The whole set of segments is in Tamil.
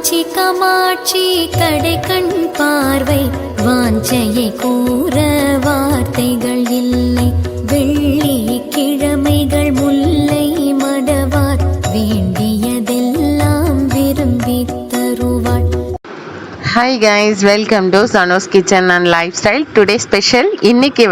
காஞ்சி காமாட்சி கடை கண் பார்வை வாஞ்சையை கூற வார்த்தைகள் இல்லை. வெள்ளி கிழமைகள் முல்லை மடவார் வேண்டியதெல்லாம் விரும்பி தருவாள். Hi guys, welcome to Sano's kitchen and lifestyle. Today special. இன்னைக்கு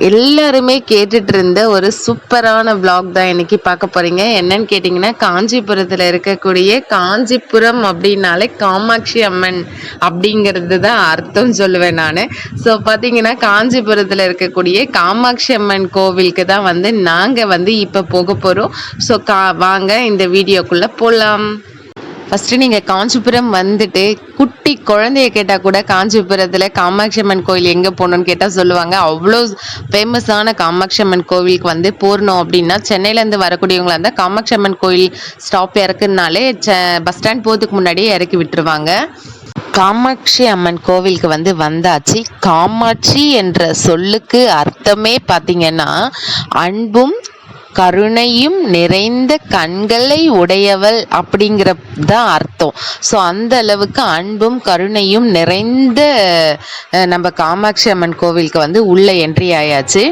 எல்லாருமே கேட்டுட்டு இருந்த ஒரு சூப்பரான vlog தான் இன்னைக்கு பார்க்க போறீங்க. என்னன்னு கேட்டிங்கன்னா, காஞ்சிபுரத்தில் இருக்கக்கூடிய காஞ்சிபுரம் அப்படின்னாலே காமாட்சி அம்மன் அப்படிங்கிறது தான் அர்த்தம் சொல்லுவேன் நான். ஸோ பார்த்தீங்கன்னா, காஞ்சிபுரத்தில் இருக்கக்கூடிய காமாட்சி அம்மன் கோவிலுக்கு தான் நாங்கள் இப்போ போக போகிறோம். ஸோ வாங்க இந்த வீடியோக்குள்ளே போகலாம். ஃபஸ்ட்டு நீங்கள் காஞ்சிபுரம் குட்டி குழந்தைய கேட்டால் கூட காஞ்சிபுரத்தில் காமாட்சி அம்மன் கோயில் எங்கே போகணுன்னு கேட்டால் சொல்லுவாங்க. அவ்வளோ ஃபேமஸான காமாட்சி அம்மன் கோவிலுக்கு போகணும் அப்படின்னா, சென்னையிலேருந்து வரக்கூடியவங்களா இருந்தால் காமாட்சி அம்மன் கோயில் ஸ்டாப் இறக்குனாலே பஸ் ஸ்டாண்ட் போகிறதுக்கு முன்னாடியே இறக்கி விட்டுருவாங்க. காமாட்சி அம்மன் கோவிலுக்கு வந்தாச்சு. காமாட்சி என்ற சொல்லுக்கு அர்த்தமே பார்த்தீங்கன்னா, அன்பும் கருணையும் நிறைந்த கண்களை உடையவள் அப்படிங்கிறதான் அர்த்தம். ஸோ அந்த அளவுக்கு அன்பும் கருணையும் நிறைந்த நம்ம காமாட்சி அம்மன் கோவிலுக்கு உள்ள என்ட்ரி ஆயாச்சு.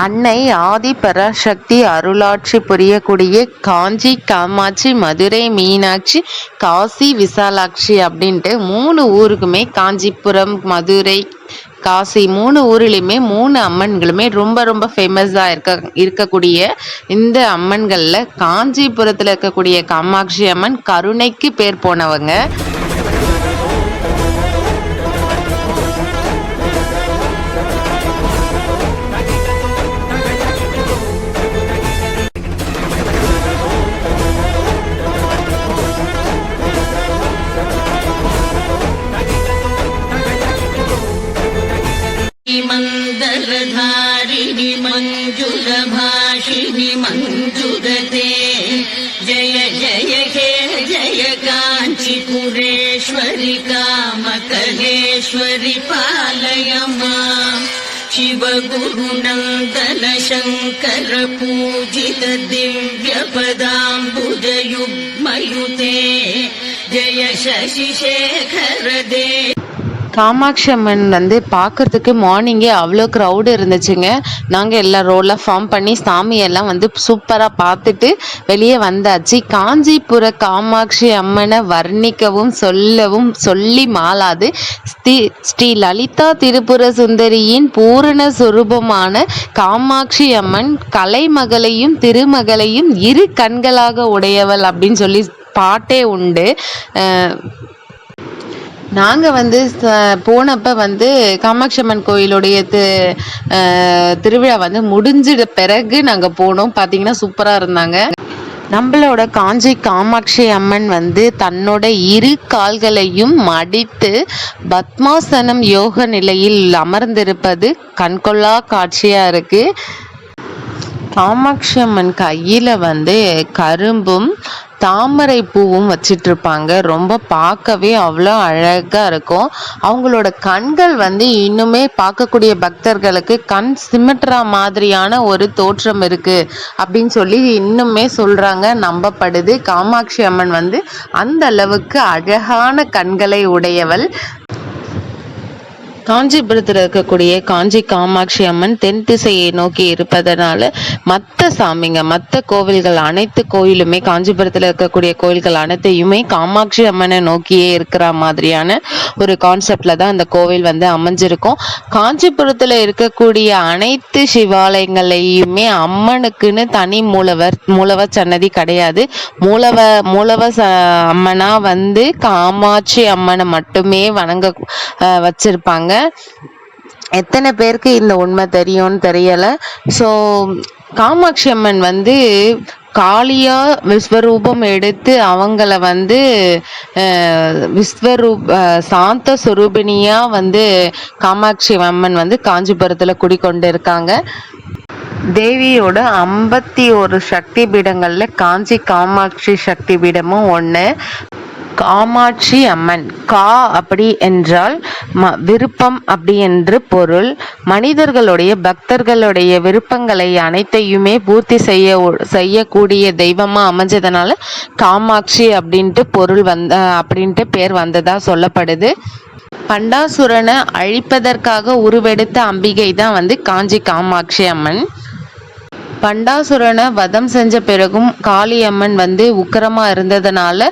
அன்னை ஆதி பராசக்தி அருளாட்சி புரியக்கூடிய காஞ்சி காமாட்சி, மதுரை மீனாட்சி, காசி விசாலாட்சி அப்படின்ட்டு 3 ஊருக்குமே, காஞ்சிபுரம், மதுரை, காசி 3 ஊர்லேயுமே 3 அம்மன்களுமே ரொம்ப ரொம்ப ஃபேமஸாக இருக்கக்கூடிய இந்த அம்மன்களில் காஞ்சிபுரத்தில் இருக்கக்கூடிய காமாட்சி அம்மன் கருணைக்கு பேர் போனவங்க. मन्दरधारिणि मञ्जुलभाषिणि मञ्जुरते जय जय हे जय काञ्चीपुरेश्वरि कामकलेश्वरि पालय माम् शिवगुरुनन्दन शङ्कर पूजित दिव्यपदाम्बुजयुग्मयुते जय शशिशेखर दे. காமாட்சி அம்மன் பார்க்கறதுக்கு மார்னிங்கே அவ்வளோ க்ரௌடு இருந்துச்சுங்க. நாங்கள் எல்லாம் ரோலாக ஃபார்ம் பண்ணி சாமியெல்லாம் சூப்பராக பார்த்துட்டு வெளியே வந்தாச்சு. காஞ்சிபுர காமாட்சி அம்மனை வர்ணிக்கவும் சொல்லி மாளாது. ஸ்ரீ லலிதா திரிபுர சுந்தரியின் பூரண சுரூபமான காமாட்சி அம்மன் கலைமகளையும் திருமகளையும் 2 கண்களாக உடையவள் அப்படின்னு சொல்லி பாட்டே உண்டு. நாங்கள் போனப்போ காமாட்சி அம்மன் கோயிலுடைய திருவிழா முடிஞ்சிட பிறகு நாங்கள் போனோம். பார்த்தீங்கன்னா சூப்பராக இருந்தாங்க. நம்மளோட காஞ்சி காமாட்சி அம்மன் தன்னோட 2 கால்களையும் மடித்து பத்மாசனம் யோக நிலையில் அமர்ந்திருப்பது கண்கொள்ளா காட்சியாக இருக்குது. காமாட்சி அம்மன் கையில் கரும்பும் தாமரை பூவும் வச்சிட்ருப்பாங்க. ரொம்ப பார்க்கவே அவ்வளோ அழகாக இருக்கும். அவங்களோட கண்கள் இன்னுமே பார்க்கக்கூடிய பக்தர்களுக்கு கண் சிமிட்ரா மாதிரியான ஒரு தோற்றம் இருக்குது அப்படின்னு சொல்லி இன்னுமே சொல்கிறாங்க, நம்பப்படுது. காமாட்சி அம்மன் அந்த அளவுக்கு அழகான கண்களை உடையவள். காஞ்சிபுரத்தில் இருக்கக்கூடிய காஞ்சி காமாட்சி அம்மன் தென் திசையை நோக்கி இருப்பதனால மற்ற கோவில்கள் அனைத்து கோயிலுமே, காஞ்சிபுரத்தில் இருக்கக்கூடிய கோயில்கள் அனைத்தையுமே காமாட்சி அம்மனை நோக்கியே இருக்கிற மாதிரியான ஒரு கான்செப்ட்ல தான் அந்த கோவில் அமைஞ்சிருக்கும். காஞ்சிபுரத்தில் இருக்கக்கூடிய அனைத்து சிவாலயங்களையுமே அம்மனுக்குன்னு தனி மூலவர் சன்னதி கிடையாது. மூலவர் அம்மனா காமாட்சி அம்மனை மட்டுமே வணங்க வச்சிருப்பாங்க. எத்தனை பேருக்கு இந்த உண்மை தெரியும்னு தெரியல. ஸோ காமாட்சி அம்மன் காளியா விஸ்வரூபம் எடுத்து அவங்கள சாந்த சுரூபினியா காமாட்சி அம்மன் காஞ்சிபுரத்தில் குடிக்கொண்டு இருக்காங்க. தேவியோட 51 சக்தி பீடங்கள்ல காஞ்சி காமாட்சி சக்தி பீடமும் ஒன்று. காமாட்சி அம்மன். கா அப்படி என்றால் விருப்பம் அப்படி என்று பொருள். மனிதர்களுடைய பக்தர்களுடைய விருப்பங்களை அனைத்தையுமே பூர்த்தி செய்யக்கூடிய தெய்வமா அமைஞ்சதுனால காமாட்சி அப்படின்ட்டு பொருள் அப்படின்ட்டு பேர் வந்ததா சொல்லப்படுது. பண்டாசுரனை அழிப்பதற்காக உருவெடுத்த அம்பிகை தான் காஞ்சி காமாட்சி அம்மன். பண்டாசுரனை வதம் செஞ்ச பிறகும் காளியம்மன் உக்கிரமா இருந்ததுனால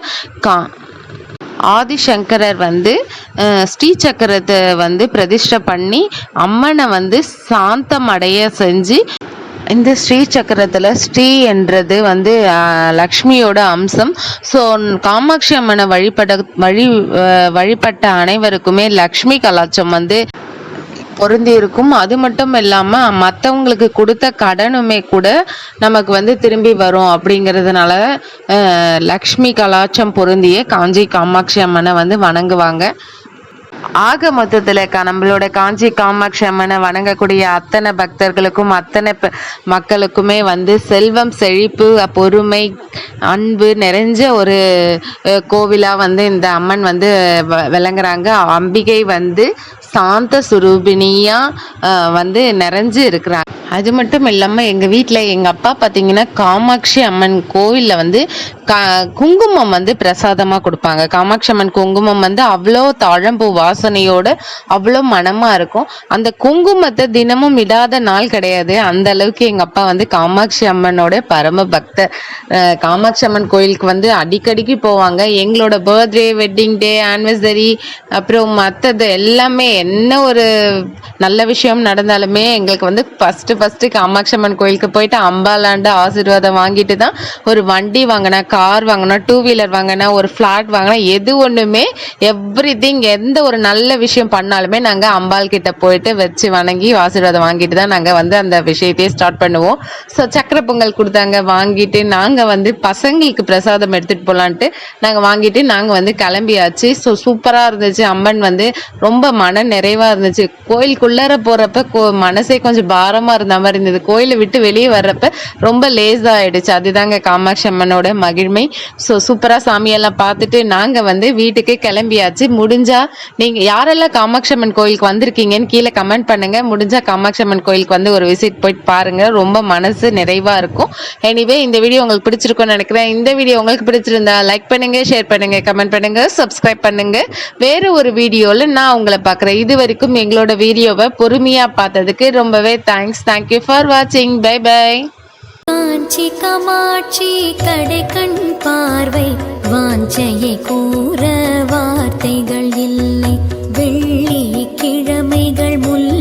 ஆதிசங்கரர் ஸ்ரீ சக்கரத்தை பிரதிஷ்டை பண்ணி அம்மனை சாந்தம் அடைய செஞ்சு, இந்த ஸ்ரீ சக்கரத்தில் ஸ்ரீ என்றது லக்ஷ்மியோட அம்சம். ஸோ காமாட்சி அம்மனை வழிபட்ட அனைவருக்குமே லக்ஷ்மி கலாச்சம் பொருந்தி இருக்கும். அது மட்டும் இல்லாமல் மற்றவங்களுக்கு கொடுத்த கடனுமே கூட நமக்கு திரும்பி வரும். அப்படிங்கிறதுனால லக்ஷ்மி கலாச்சம் பொருந்திய காஞ்சி காமாட்சி அம்மனை வணங்குவாங்க. ஆக மொத்தத்தில் நம்மளோட காஞ்சி காமாட்சி அம்மனை வணங்கக்கூடிய அத்தனை பக்தர்களுக்கும் அத்தனை மக்களுக்குமே செல்வம், செழிப்பு, பொறுமை, அன்பு நிறைஞ்ச ஒரு கோவிலாக இந்த அம்மன் விளங்குறாங்க. அம்பிகை சாந்த சுரூபினியா நிறைஞ்சு இருக்கிறாங்க. அது மட்டும் இல்லாமல் எங்கள் வீட்டில் எங்கள் அப்பா பார்த்தீங்கன்னா காமாட்சி அம்மன் கோவிலில் குங்குமம் பிரசாதமாக கொடுப்பாங்க. காமாட்சி அம்மன் குங்குமம் அவ்வளோ தாழம்பூ வாசனையோட அவ்வளோ மனமாக இருக்கும். அந்த குங்குமத்தை தினமும் விடாத நாள் கிடையாது. அந்த அளவுக்கு எங்கள் அப்பா காமாட்சி அம்மனோட பரம பக்தர். காமாட்சி அம்மன் கோயிலுக்கு அடிக்கடிக்கு போவாங்க. எங்களோட பர்த்டே, வெட்டிங் டே, ஆனிவர்சரி, அப்புறம் மற்றது எல்லாமே என்ன ஒரு நல்ல விஷயம் நடந்தாலுமே எங்களுக்கு ஃபஸ்ட்டு காமாட்சி அம்மன் கோயிலுக்கு போயிட்டு அம்பாலாண்டு ஆசீர்வாதம் வாங்கிட்டு தான் ஒரு வண்டி வாங்கினா, கார் வாங்கினா, 2 வீலர் வாங்கினா, ஒரு ஃப்ளாட் வாங்கினா, எது ஒன்றுமே எந்த ஒரு நல்ல விஷயம் பண்ணாலுமே நாங்கள் அம்பாள் கிட்ட போயிட்டு வச்சு வணங்கி ஆசீர்வாதம் வாங்கிட்டு தான் நாங்கள் அந்த விஷயத்தையே ஸ்டார்ட் பண்ணுவோம். ஸோ சக்கரை பொங்கல் கொடுத்தாங்க, வாங்கிட்டு நாங்கள் பசங்களுக்கு பிரசாதம் எடுத்துகிட்டு போகலான்ட்டு நாங்கள் வாங்கிட்டு நாங்கள் கிளம்பியாச்சு. ஸோ சூப்பராக இருந்துச்சு. அம்மன் ரொம்ப மன நிறைவாக இருந்துச்சு. கோயிலுக்குள்ளார போகிறப்ப மனசே கொஞ்சம் பாரமாக இருந்த மாதிரி இருந்தது. கோயிலை விட்டு வெளியே வர்றப்ப ரொம்ப லேஸாக ஆயிடுச்சு. அதுதாங்க காமாட்சி அம்மனோட மகிழ்மை. ஸோ சூப்பராக சாமியெல்லாம் பார்த்துட்டு நாங்கள் வீட்டுக்கு கிளம்பியாச்சு. முடிஞ்சா நீங்கள் யாரெல்லாம் காமாட்சி அம்மன் கோயிலுக்கு வந்திருக்கீங்கன்னு கீழே கமெண்ட் பண்ணுங்கள். முடிஞ்சா காமாட்சி அம்மன் கோயிலுக்கு ஒரு விசிட் போயிட்டு பாருங்கள். ரொம்ப மனசு நிறைவாக இருக்கும். எனிவே இந்த வீடியோ உங்களுக்கு பிடிச்சிருக்கும்னு நினைக்கிறேன். இந்த வீடியோ உங்களுக்கு பிடிச்சிருந்தா லைக் பண்ணுங்கள், ஷேர் பண்ணுங்கள், கமெண்ட் பண்ணுங்கள், சப்ஸ்கிரைப் பண்ணுங்கள். வேறு ஒரு வீடியோவில் நான் உங்களை பார்க்குறேன். இது வரைக்கும் எங்களோட வீடியோவை பொறுமையாக பார்த்ததுக்கு ரொம்பவே தேங்க்ஸ். தேங்க்யூ ஃபார் வாட்சிங். Bye bye. காஞ்சி காமாட்சி கடைக்கண் பார்வை வாஞ்சையை கூற வார்த்தைகள் இல்லை. வெள்ளி கிழமைகள் முல்லை